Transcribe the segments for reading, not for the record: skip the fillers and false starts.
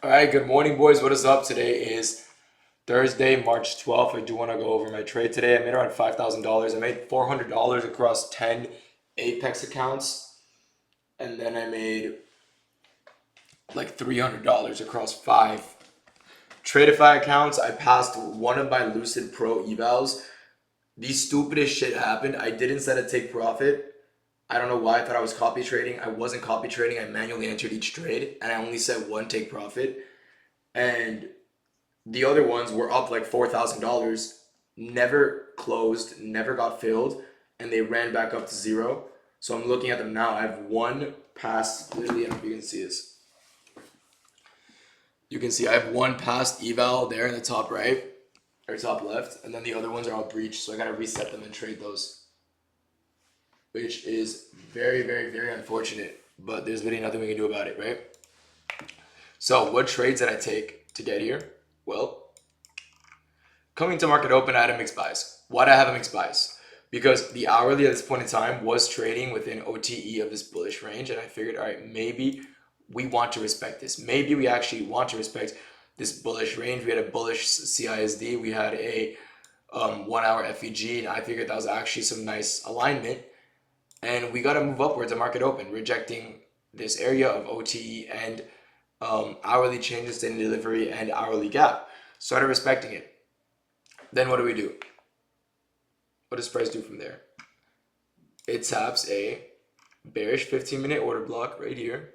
All right, good morning, boys. What is up? Today is Thursday, March 12th. I do want to go over my trade today. I made around $5,000. I made $400 across 10 Apex accounts, and then I made like $300 across five Tradeify accounts. I passed one of my Lucid Pro evals. The stupidest shit happened. I didn't set a take profit. I don't know why I thought I was copy trading. I wasn't copy trading. I manually entered each trade, and I only set one take profit. And the other ones were up like $4,000, never closed, never got filled, and they ran back up to zero. So I'm looking at them now. I have one past, literally, I don't know if you can see this. You can see I have one past eval there in the top right, or top left, and then the other ones are all breached, so I gotta reset them and trade those, which is very, very, very unfortunate, but there's really nothing we can do about it, right? So what trades did I take to get here? Well, coming to market open, I had a mixed bias. Why did I have a mixed bias? Because the hourly at this point in time was trading within OTE of this bullish range, and I figured, all right, maybe we want to respect this. Maybe we actually want to respect this bullish range. We had a bullish CISD, we had a 1 hour FEG, and I figured that was actually some nice alignment. And we got to move upwards at market open, rejecting this area of OTE and hourly changes in delivery and hourly gap. Started respecting it. Then what do? What does price do from there? It taps a bearish 15-minute order block right here.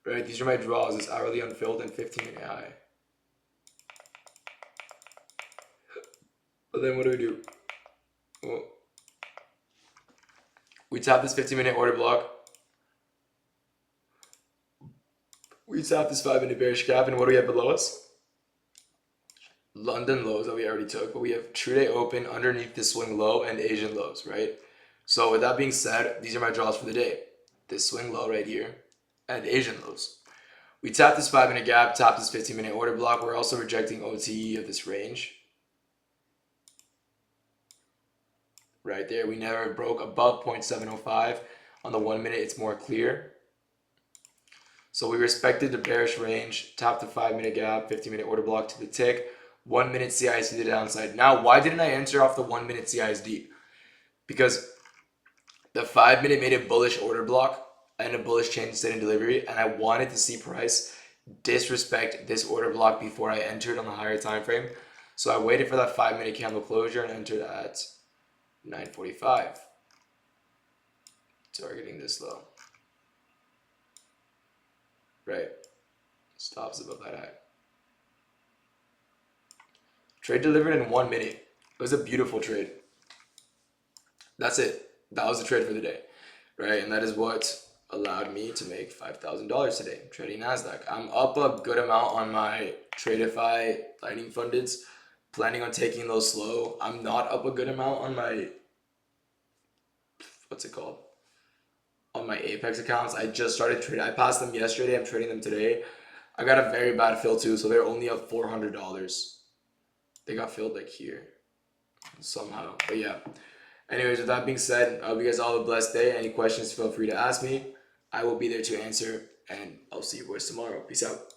Right, these are my draws. It's hourly unfilled and 15-minute high. But then what do? Well, we tap this 15-minute order block. We tap this 5-minute bearish gap, and what do we have below us? London lows that we already took, but we have true day open underneath this swing low and Asian lows, right? So with that being said, these are my draws for the day. This swing low right here and Asian lows. We tap this 5-minute gap, tap this 15-minute order block. We're also rejecting OTE of this range. Right there, we never broke above 0.705. On the 1 minute, it's more clear. So we respected the bearish range, tapped the 5-minute gap, 15-minute order block to the tick. 1 minute CISD to the downside. Now, why didn't I enter off the 1 minute CISD? Because the 5-minute made a bullish order block and a bullish change in state and delivery, and I wanted to see price disrespect this order block before I entered on the higher time frame. So I waited for that 5-minute candle closure and entered at 9:45, targeting this low. Right, stops above that high. Trade delivered in 1 minute. It was a beautiful trade. That's it. That was the trade for the day, right? And that is what allowed me to make $5,000 today trading Nasdaq. I'm up a good amount on my Tradeify lightning fundeds. Planning on taking those slow. I'm not up a good amount on my what's it called? On my Apex accounts. I just started trading. I passed them yesterday. I'm trading them today. I got a very bad fill too, so they're only up $400. They got filled like here somehow. But yeah. Anyways, with that being said, I hope you guys all have a blessed day. Any questions, feel free to ask me. I will be there to answer, and I'll see you boys tomorrow. Peace out.